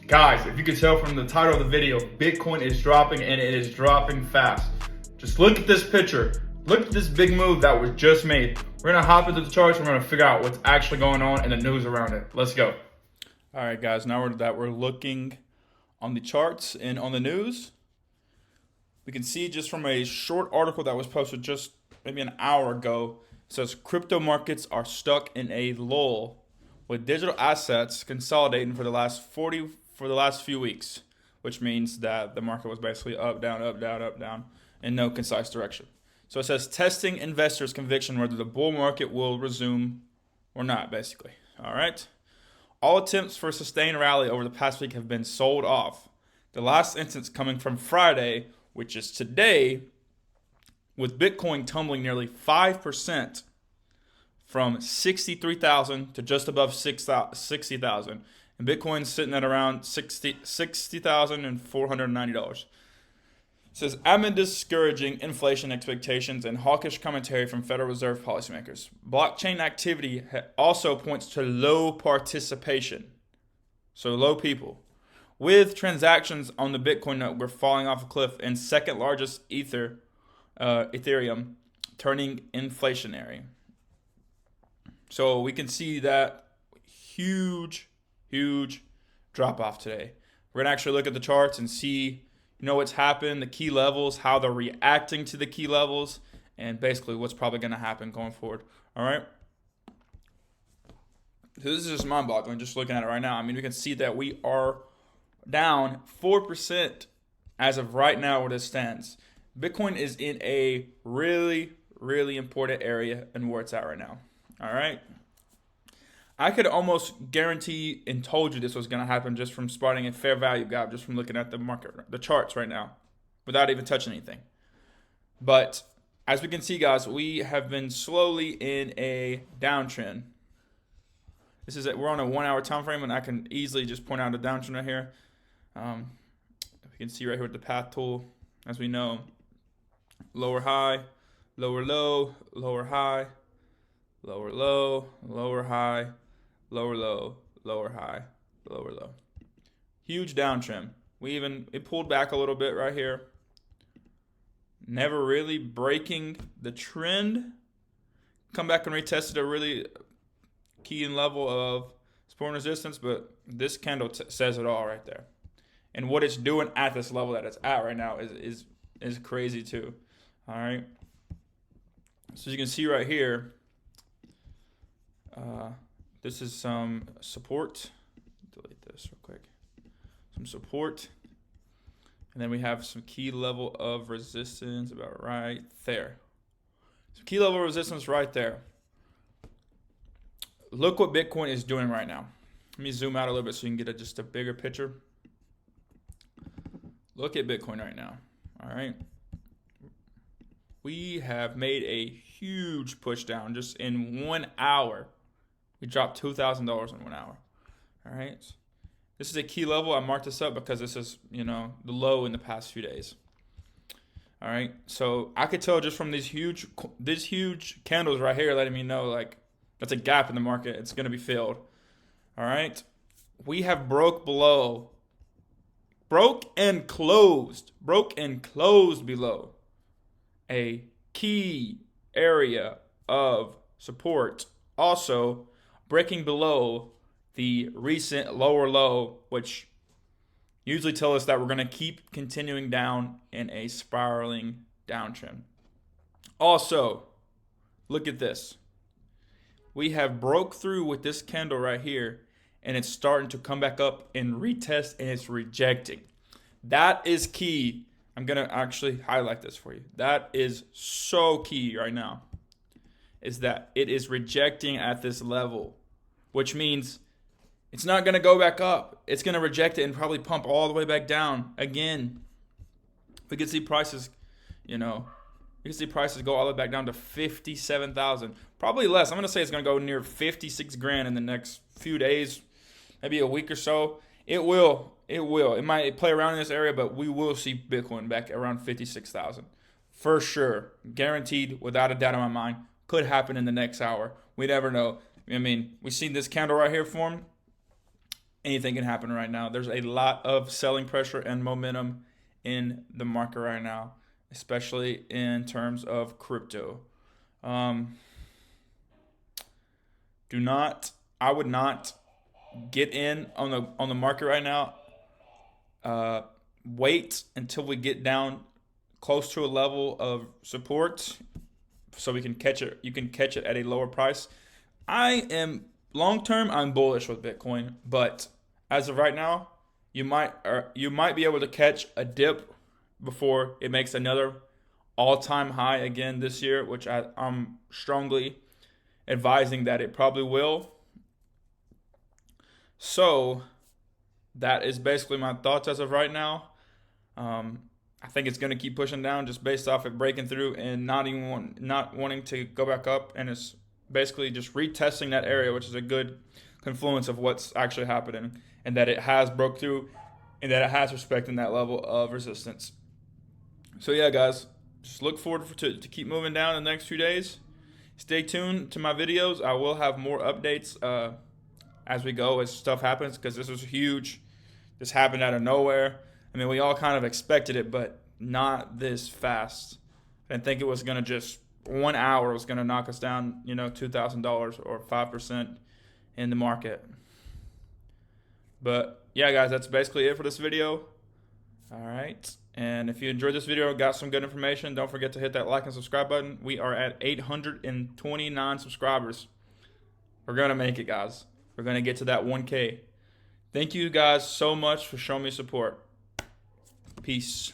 Guys, if you can tell from the title of the video, Bitcoin is dropping and it is dropping fast. Just look at this picture. Look at this big move that was just made. We're gonna hop into the charts. We're gonna figure out what's actually going on and the news around it. Let's go. All right, guys, now we're looking on the charts and on the news, we can see just from a short article that was posted just maybe an hour ago, it says crypto markets are stuck in a lull with digital assets consolidating for the last few weeks, which means that the market was basically up, down, up, down, up, down, in no concise direction. So it says testing investors' conviction whether the bull market will resume or not, basically. All right. All attempts for a sustained rally over the past week have been sold off. The last instance coming from Friday, which is today, with Bitcoin tumbling nearly 5% from 63,000 to just above 60,000. And Bitcoin's sitting at around $60,490. It says, amid discouraging inflation expectations and hawkish commentary from Federal Reserve policymakers, blockchain activity also points to low participation, so low people, with transactions on the Bitcoin network falling off a cliff and second largest ethereum turning inflationary. So we can see that huge drop off today. We're gonna actually look at the charts and see what's happened, the key levels, how they're reacting to the key levels, and basically what's probably going to happen going forward. All right. So this is just mind-boggling just looking at it right now. I mean, we can see that we are down 4% as of right now where this stands. Bitcoin is in a really important area and where it's at right now. All right. I could almost guarantee and told you this was going to happen just from spotting a fair value gap, just from looking at the market, the charts right now, without even touching anything. But as we can see, guys, we have been slowly in a downtrend. We're on a 1 hour time frame, and I can easily just point out a downtrend right here. We can see right here with the path tool, as we know, lower high, lower low, lower high, lower low, lower high, lower low, lower high, lower low. Huge downtrend. It pulled back a little bit right here. Never really breaking the trend. Come back and retested a really key and level of support and resistance, but this candle says it all right there. And what it's doing at this level that it's at right now is crazy too. All right. So you can see right here, this is some support. Delete this real quick. Some support. And then we have some key level of resistance about right there. Some key level of resistance right there. Look what Bitcoin is doing right now. Let me zoom out a little bit so you can get just a bigger picture. Look at Bitcoin right now. All right. We have made a huge push down just in 1 hour. We dropped $2,000 in 1 hour. All right. This is a key level. I marked this up because this is, the low in the past few days. All right. So I could tell just from these huge candles right here letting me know like that's a gap in the market. It's going to be filled. All right. We have broke and closed below a key area of support. Also breaking below the recent lower low, which usually tell us that we're going to keep continuing down in a spiraling downtrend. Also, look at this. We have broke through with this candle right here, and it's starting to come back up and retest, and it's rejecting. That is key. I'm going to actually highlight this for you. That is so key right now, is that it is rejecting at this level, which means it's not going to go back up. It's going to reject it and probably pump all the way back down again. We could see prices, go all the way back down to 57,000. Probably less. I'm going to say it's going to go near 56 grand in the next few days, maybe a week or so. It will. It might play around in this area, but we will see Bitcoin back around 56,000 for sure. Guaranteed, without a doubt in my mind. Could happen in the next hour. We never know. I mean, we've seen this candle right here form. anything can happen right now. There's a lot of selling pressure and momentum in the market right now, especially in terms of crypto. Um, I would not get in on the market right now. Wait until we get down close to a level of support so we can catch it. You can catch it at a lower price. I am long term. I'm bullish with Bitcoin, but as of right now, you might be able to catch a dip before it makes another all-time high again this year, which I'm strongly advising that it probably will. So that is basically my thoughts as of right now. I think it's going to keep pushing down just based off it breaking through and not wanting to go back up, and it's basically just retesting that area, which is a good confluence of what's actually happening, and that it has broke through, and that it has respected that level of resistance. So yeah, guys, just look forward to keep moving down in the next few days. Stay tuned to my videos. I will have more updates as we go, as stuff happens, because this was huge. This happened out of nowhere. I mean, we all kind of expected it, but not this fast. I didn't think it was going to just 1 hour was going to knock us down, $2,000 or 5% in the market. But yeah, guys, that's basically it for this video. All right. And if you enjoyed this video, got some good information, don't forget to hit that like and subscribe button. We are at 829 subscribers. We're going to make it, guys. We're going to get to that 1K. Thank you guys so much for showing me support. Peace.